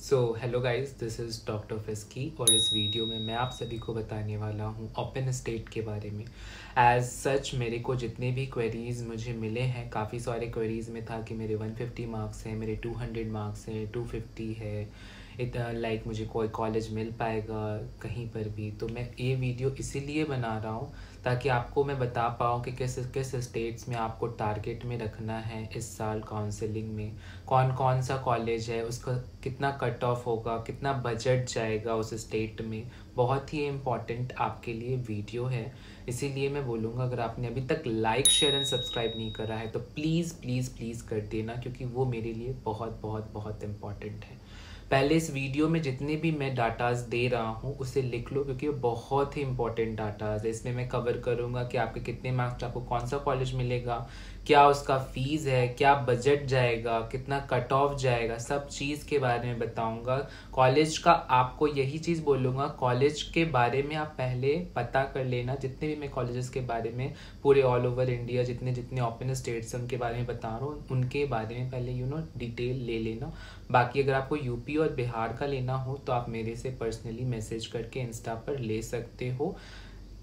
Hello guys, this is doctor Fiski और इस video में मैं आप सभी को बताने वाला हूँ ओपन स्टेट के बारे में। एज सच मेरे को जितने भी क्वेरीज़ मुझे मिले हैं, काफ़ी सारे क्वेरीज़ में था कि मेरे 150 मार्क्स हैं, मेरे 200 मार्क्स हैं, 250 है, लाइक मुझे कोई कॉलेज मिल पाएगा कहीं पर भी। तो मैं ये वीडियो इसीलिए बना रहा हूँ ताकि आपको मैं बता पाऊँ कि किस किस स्टेट्स में आपको टारगेट में रखना है इस साल काउंसलिंग में, कौन कौन सा कॉलेज है, उसका कितना कट ऑफ होगा, कितना बजट जाएगा उस स्टेट में। बहुत ही इम्पॉर्टेंट आपके लिए वीडियो है, इसीलिए मैं बोलूँगा अगर आपने अभी तक लाइक शेयर एंड सब्सक्राइब नहीं करा है तो प्लीज़ प्लीज़ प्लीज़ कर देना, क्योंकि वो मेरे लिए बहुत बहुत बहुत इम्पॉर्टेंट है। पहले इस वीडियो में जितने भी मैं डाटाज दे रहा हूँ उसे लिख लो, क्योंकि वो बहुत ही इंपॉर्टेंट डाटाज है। इसमें मैं कवर करूँगा कि आपके कितने मार्क्स, आपको कौन सा कॉलेज मिलेगा, क्या उसका फीस है, क्या बजट जाएगा, कितना कट ऑफ जाएगा, सब चीज़ के बारे में बताऊँगा। कॉलेज का आपको यही चीज़ बोलूँगा, कॉलेज के बारे में आप पहले पता कर लेना। जितने भी मैं कॉलेजेस के बारे में पूरे ऑल ओवर इंडिया जितने जितने ओपन स्टेट्स हैं उनके बारे में बता रहा हूँ, उनके बारे में पहले डिटेल ले लेना। बाकी अगर आपको यूपी और बिहार का लेना हो तो आप मेरे से पर्सनली मैसेज करके इंस्टा पर ले सकते हो।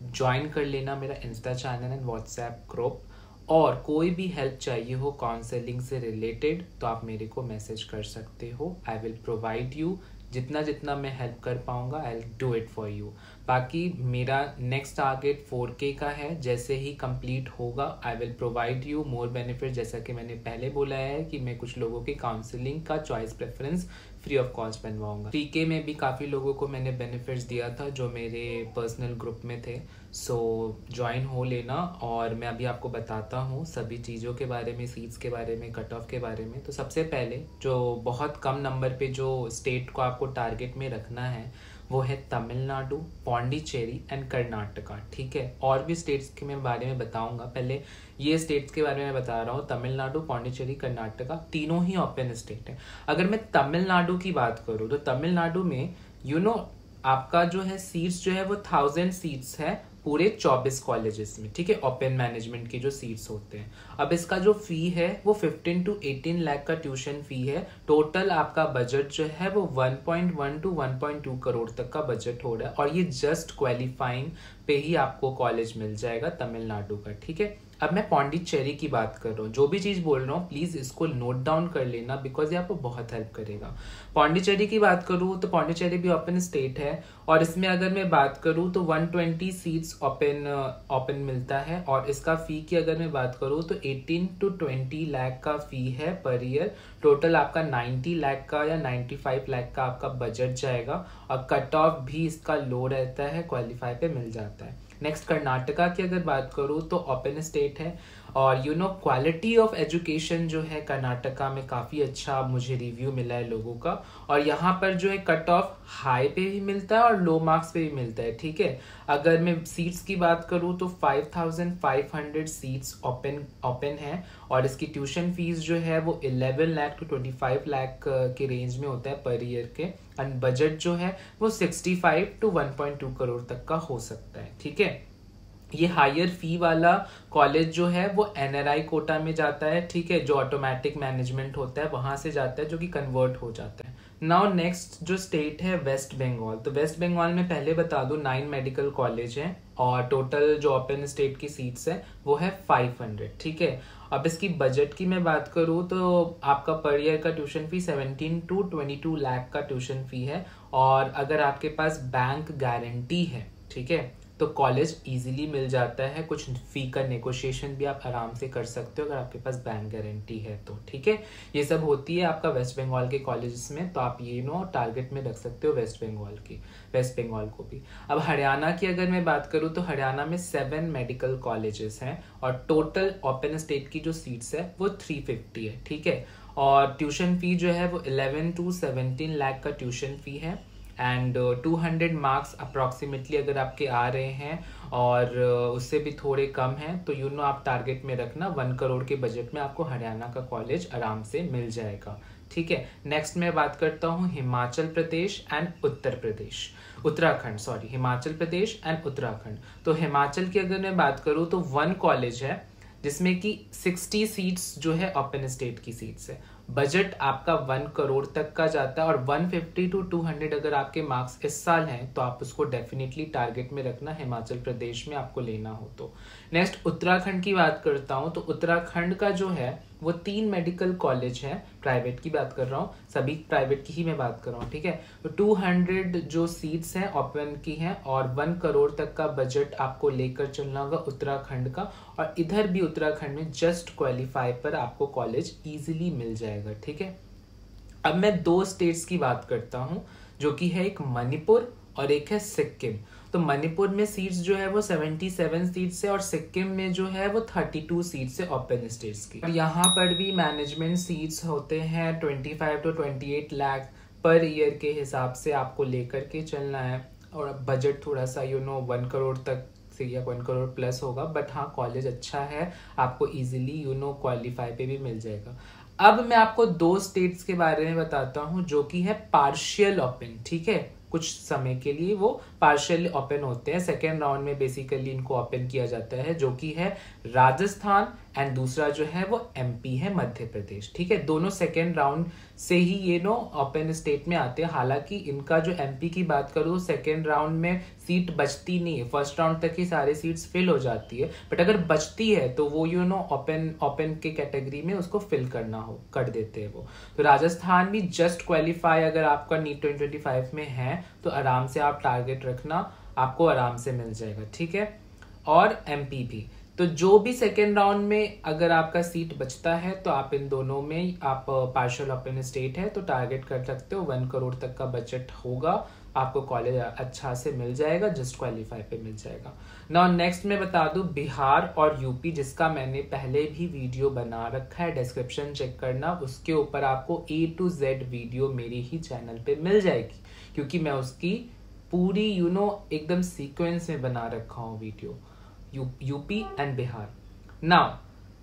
ज्वाइन कर लेना मेरा Insta channel and WhatsApp group. और कोई भी हेल्प चाहिए हो काउंसलिंग से रिलेटेड तो आप मेरे को मैसेज कर सकते हो। आई विल प्रोवाइड यू जितना जितना मैं हेल्प कर पाऊंगा, I will do it for you. बाकी मेरा नेक्स्ट टारगेट 4K का है, जैसे ही कंप्लीट होगा I will provide you more benefit. जैसा कि मैंने पहले बोला है कि मैं कुछ लोगों की काउंसलिंग का choice preference free of cost बनवाऊंगा। 3K में भी काफ़ी लोगों को मैंने बेनिफिट्स दिया था जो मेरे पर्सनल ग्रुप में थे, सो ज्वाइन हो लेना। और मैं अभी आपको बताता हूँ सभी चीज़ों के बारे में, सीट्स के बारे में, कट ऑफ के बारे में। तो सबसे पहले जो बहुत कम नंबर पे जो स्टेट को आपको टारगेट में रखना है वो है तमिलनाडु, पौंडीचेरी एंड कर्नाटका। ठीक है, और भी स्टेट्स के मैं बारे में बताऊंगा, पहले ये स्टेट्स के बारे में बता रहा हूँ। तमिलनाडु, पौंडीचेरी, कर्नाटका तीनों ही ओपन स्टेट है। अगर मैं तमिलनाडु की बात करूँ तो तमिलनाडु में आपका जो है सीट्स जो है वो 1000 सीट्स है पूरे 24 कॉलेजेस में। ठीक है, ओपन मैनेजमेंट की जो सीट्स होते हैं। अब इसका जो फी है वो 15 to 18 लाख का ट्यूशन फी है। टोटल आपका बजट जो है वो 1.1 to 1.2 करोड़ तक का बजट हो रहा है, और ये जस्ट क्वालिफाइंग पे ही आपको कॉलेज मिल जाएगा तमिलनाडु का। ठीक है, अब मैं पौंडीचेरी की बात कर रहा हूँ। जो भी चीज़ बोल रहा हूँ प्लीज़ इसको नोट डाउन कर लेना, बिकॉज ये आपको बहुत हेल्प करेगा। पौंडीचेरी की बात करूँ तो पौंडीचेरी भी ओपन स्टेट है, और इसमें अगर मैं बात करूँ तो 120 सीट्स ओपन मिलता है। और इसका फ़ी की अगर मैं बात करूँ तो 18 to 20 लाख का फ़ी है पर ईयर। टोटल आपका 90 लाख का या 95 लाख का आपका बजट जाएगा, और कट ऑफ भी इसका लो रहता है, क्वालिफाई पे मिल जाता है। नेक्स्ट कर्नाटका की अगर बात करूँ तो ओपन स्टेट है, और क्वालिटी ऑफ एजुकेशन जो है कर्नाटका में काफ़ी अच्छा मुझे रिव्यू मिला है लोगों का। और यहाँ पर जो है कट ऑफ हाई पे भी मिलता है और लो मार्क्स पे भी मिलता है। ठीक है, अगर मैं सीट्स की बात करूँ तो 5500 सीट्स ओपन है, और इसकी ट्यूशन फीस जो है वो 11 लाख to 25 लाख के रेंज में होता है पर ईयर के। एंड बजट जो है वो 65 to 1.2 करोड़ तक का हो सकता है। ठीक है, ये हायर फी वाला कॉलेज जो है वो NRI कोटा में जाता है। ठीक है, जो ऑटोमेटिक मैनेजमेंट होता है वहां से जाता है, जो कि कन्वर्ट हो जाता है। नाउ नेक्स्ट जो स्टेट है वेस्ट बंगाल। तो वेस्ट बंगाल में पहले बता दूं 9 मेडिकल कॉलेज हैं, और टोटल जो ओपन स्टेट की सीट्स है वो है 500। ठीक है, अब इसकी बजट की मैं बात करूँ तो आपका पर ईयर का ट्यूशन फी 17 to 22 लाख का ट्यूशन फी है। और अगर आपके पास बैंक गारंटी है, ठीक है, तो कॉलेज इजीली मिल जाता है। कुछ फी का नेगोशिएशन भी आप आराम से कर सकते हो अगर आपके पास बैंक गारंटी है तो। ठीक है, ये सब होती है आपका वेस्ट बंगाल के कॉलेजेस में, तो आप ये टारगेट में रख सकते हो वेस्ट बंगाल को भी। अब हरियाणा की अगर मैं बात करूँ तो हरियाणा में 7 मेडिकल कॉलेजेस हैं, और टोटल ओपन स्टेट की जो सीट्स है वो 350 है। ठीक है, और ट्यूशन फी जो है वो 11 to 17 लाख का ट्यूशन फी है। एंड 200 मार्क्स अप्रॉक्सीमेटली अगर आपके आ रहे हैं और उससे भी थोड़े कम हैं तो आप टारगेट में रखना 1 करोड़ के बजट में आपको हरियाणा का कॉलेज आराम से मिल जाएगा। ठीक है, नेक्स्ट मैं बात करता हूँ हिमाचल प्रदेश एंड उत्तराखंड। हिमाचल प्रदेश एंड उत्तराखंड। तो हिमाचल की अगर मैं बात करूँ तो 1 कॉलेज है जिसमें कि 60 सीट्स जो है ओपन स्टेट की सीट्स है। बजट आपका 1 करोड़ तक का जाता है, और 150 to 200 अगर आपके मार्क्स इस साल हैं तो आप उसको डेफिनेटली टारगेट में रखना, हिमाचल प्रदेश में आपको लेना हो तो। नेक्स्ट उत्तराखंड की बात करता हूँ, तो उत्तराखंड का जो है वो 3 मेडिकल कॉलेज है, प्राइवेट की बात कर रहा हूँ, सभी प्राइवेट की ही मैं बात कर रहा हूँ, ठीक है। तो 200 जो सीट्स हैं ओपन की हैं, और 1 करोड़ तक का बजट आपको लेकर चलना होगा उत्तराखंड का। और इधर भी उत्तराखंड में जस्ट क्वालिफाई पर आपको कॉलेज इजीली मिल जाएगा, ठीक है। अब मैं 2 स्टेट्स की बात करता हूँ, जो कि है एक मणिपुर और एक है सिक्किम। तो मणिपुर में सीट्स जो है वो 77 सीट्स है, और सिक्किम में जो है वो 32 सीट्स है ओपन स्टेट्स की। और यहाँ पर भी मैनेजमेंट सीट्स होते हैं 25 to 28 लाख पर ईयर के हिसाब से आपको लेकर के चलना है। और बजट थोड़ा सा 1 करोड़ तक से या 1 करोड़ प्लस होगा, बट हाँ कॉलेज अच्छा है, आपको इजीली क्वालिफाई पे भी मिल जाएगा। अब मैं आपको 2 स्टेट्स के बारे में बताता हूँ जो कि है पार्शियल ओपन, ठीक है। कुछ समय के लिए वो पार्शियल ओपन होते हैं, सेकेंड राउंड में बेसिकली इनको ओपन किया जाता है, जो कि है राजस्थान, एंड दूसरा जो है वो एमपी है, मध्य प्रदेश, ठीक है। दोनों सेकेंड राउंड से ही ये ओपन स्टेट में आते हैं। हालांकि इनका जो एमपी की बात करूँ, सेकेंड राउंड में सीट बचती नहीं है, फर्स्ट राउंड तक ही सारी सीट्स फिल हो जाती है, बट अगर बचती है तो वो ओपन के कैटेगरी में उसको फिल कर देते हैं वो। तो राजस्थान भी जस्ट क्वालिफाई अगर आपका नीट 2025 में है तो आराम से आप टारगेट रखना, आपको आराम से मिल जाएगा, ठीक है। और एमपी भी, तो जो भी सेकेंड राउंड में अगर आपका सीट बचता है तो आप इन दोनों में, आप पार्शियल ओपन स्टेट है तो टारगेट कर सकते हो, 1 करोड़ तक का बजट होगा, आपको कॉलेज अच्छा से मिल जाएगा, जस्ट क्वालिफाई पे मिल जाएगा। नाउ नेक्स्ट मैं बता दूं बिहार और यूपी, जिसका मैंने पहले भी वीडियो बना रखा है, डिस्क्रिप्शन चेक करना, उसके ऊपर आपको A to Z वीडियो मेरे ही चैनल पे मिल जाएगी, क्योंकि मैं उसकी पूरी एकदम सीक्वेंस में बना रखा हूँ video, UP and Bihar. Now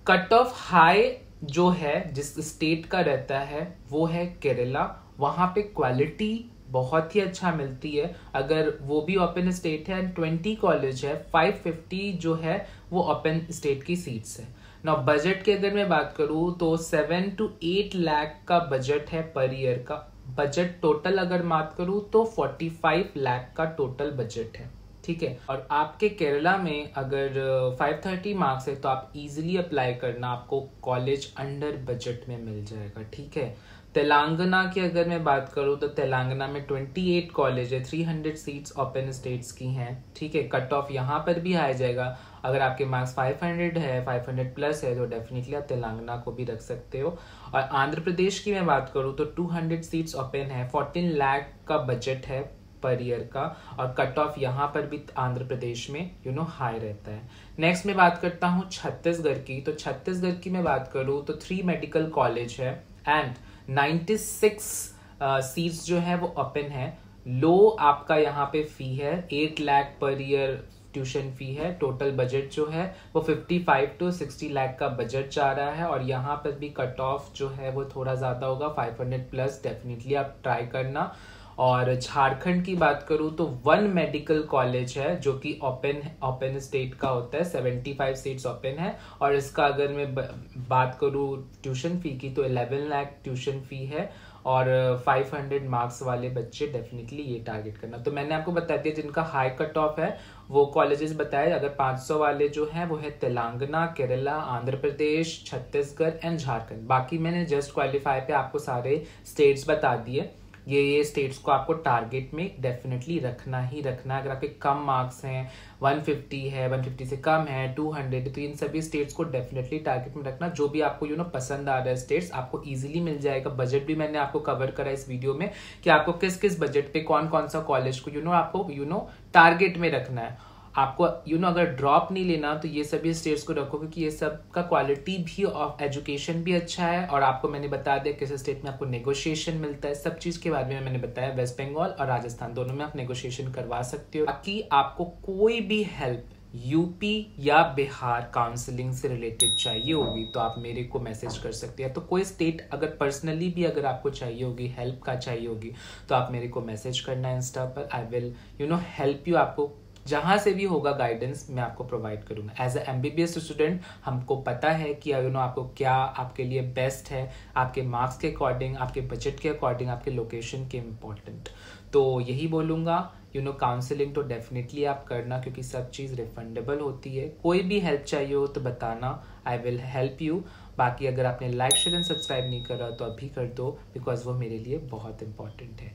cut off high जो है जिस स्टेट का रहता है वो है केरला, वहां पे क्वालिटी बहुत ही अच्छा मिलती है, अगर वो भी ओपन स्टेट है, 20 कॉलेज है, 550 जो है वो ओपन स्टेट की सीट्स है। नाउ बजट की अगर मैं बात करूं तो 7 to 8 लाख का बजट है पर ईयर का, बजट टोटल अगर बात करूं तो 45 लाख का टोटल बजट है, ठीक है। और आपके केरला में अगर 530 मार्क्स है तो आप इजीली अप्लाई करना, आपको कॉलेज अंडर बजट में मिल जाएगा, ठीक है। तेलंगाना की अगर मैं बात करूं तो तेलंगाना में 28 कॉलेज है, 300 सीट्स ओपन स्टेट्स की हैं, ठीक है। कट ऑफ यहाँ पर भी आ जाएगा, अगर आपके मार्क्स 500 है, 500 प्लस है तो डेफिनेटली आप तेलंगाना को भी रख सकते हो। और आंध्र प्रदेश की मैं बात करूं तो 200 सीट्स ओपन है, 14 लाख का बजट है पर ईयर का, और कट ऑफ यहाँ पर भी आंध्र प्रदेश में हाई रहता है। नेक्स्ट मैं बात करता हूँ छत्तीसगढ़ की, तो छत्तीसगढ़ की मैं बात करूँ तो 3 मेडिकल कॉलेज है एंड 96 सीट्स जो है वो ओपन है। लो आपका यहाँ पे फी है 8 lakh per year tuition fee है, टोटल बजट जो है वो 55 to 60 लाख का बजट जा रहा है, और यहाँ पर भी कट ऑफ जो है वो थोड़ा ज्यादा होगा, 500 प्लस डेफिनेटली आप ट्राई करना। और झारखंड की बात करूं तो 1 मेडिकल कॉलेज है जो कि ओपन स्टेट का होता है, 75 सीट्स ओपन है, और इसका अगर मैं बात करूं ट्यूशन फी की तो 11 लाख ट्यूशन फी है, और 500 मार्क्स वाले बच्चे डेफिनेटली ये टारगेट करना। तो मैंने आपको बता दिया जिनका हाई कट ऑफ है वो कॉलेजेस बताए, अगर 500 वाले जो हैं वो है तेलंगाना, केरला, आंध्र प्रदेश, छत्तीसगढ़ एंड झारखंड। बाकी मैंने जस्ट क्वालिफाई पे आपको सारे स्टेट्स बता दिए, ये स्टेट्स को आपको टारगेट में डेफिनेटली रखना ही रखना है। अगर आपके कम मार्क्स हैं, 150 है, 150 से कम है, 200, तो इन सभी स्टेट्स को डेफिनेटली टारगेट में रखना। जो भी आपको पसंद आ रहा है स्टेट्स आपको इजीली मिल जाएगा। बजट भी मैंने आपको कवर करा इस वीडियो में कि आपको किस किस बजट पे कौन कौन सा कॉलेज को आपको टारगेट में रखना है। आपको अगर ड्रॉप नहीं लेना तो ये सभी स्टेट्स को रखो, क्योंकि ये सब का क्वालिटी भी ऑफ एजुकेशन भी अच्छा है, और आपको मैंने बता दिया किस स्टेट में आपको नेगोशिएशन मिलता है, सब चीज के बारे में मैंने बताया। वेस्ट बंगाल और राजस्थान दोनों में आप नेगोशिएशन करवा सकते हो। बाकी आपको कोई भी हेल्प यूपी या बिहार काउंसलिंग से रिलेटेड चाहिए होगी तो आप मेरे को मैसेज कर सकते हैं। तो कोई स्टेट अगर पर्सनली भी अगर आपको चाहिए होगी, हेल्प का चाहिए होगी, तो आप मेरे को मैसेज करना इंस्टा पर, आई विल हेल्प यू। आपको जहाँ से भी होगा गाइडेंस मैं आपको प्रोवाइड करूँगा। एज अ MBBS स्टूडेंट हमको पता है कि आपको क्या आपके लिए बेस्ट है, आपके मार्क्स के अकॉर्डिंग, आपके बजट के अकॉर्डिंग, आपके लोकेशन के इम्पोर्टेंट। तो यही बोलूँगा, काउंसलिंग तो डेफिनेटली आप करना, क्योंकि सब चीज़ रिफंडेबल होती है। कोई भी हेल्प चाहिए हो तो बताना, आई विल हेल्प यू। बाकी अगर आपने लाइक शेयर एंड सब्सक्राइब नहीं करा तो अभी कर दो, बिकॉज वो मेरे लिए बहुत इंपॉर्टेंट है।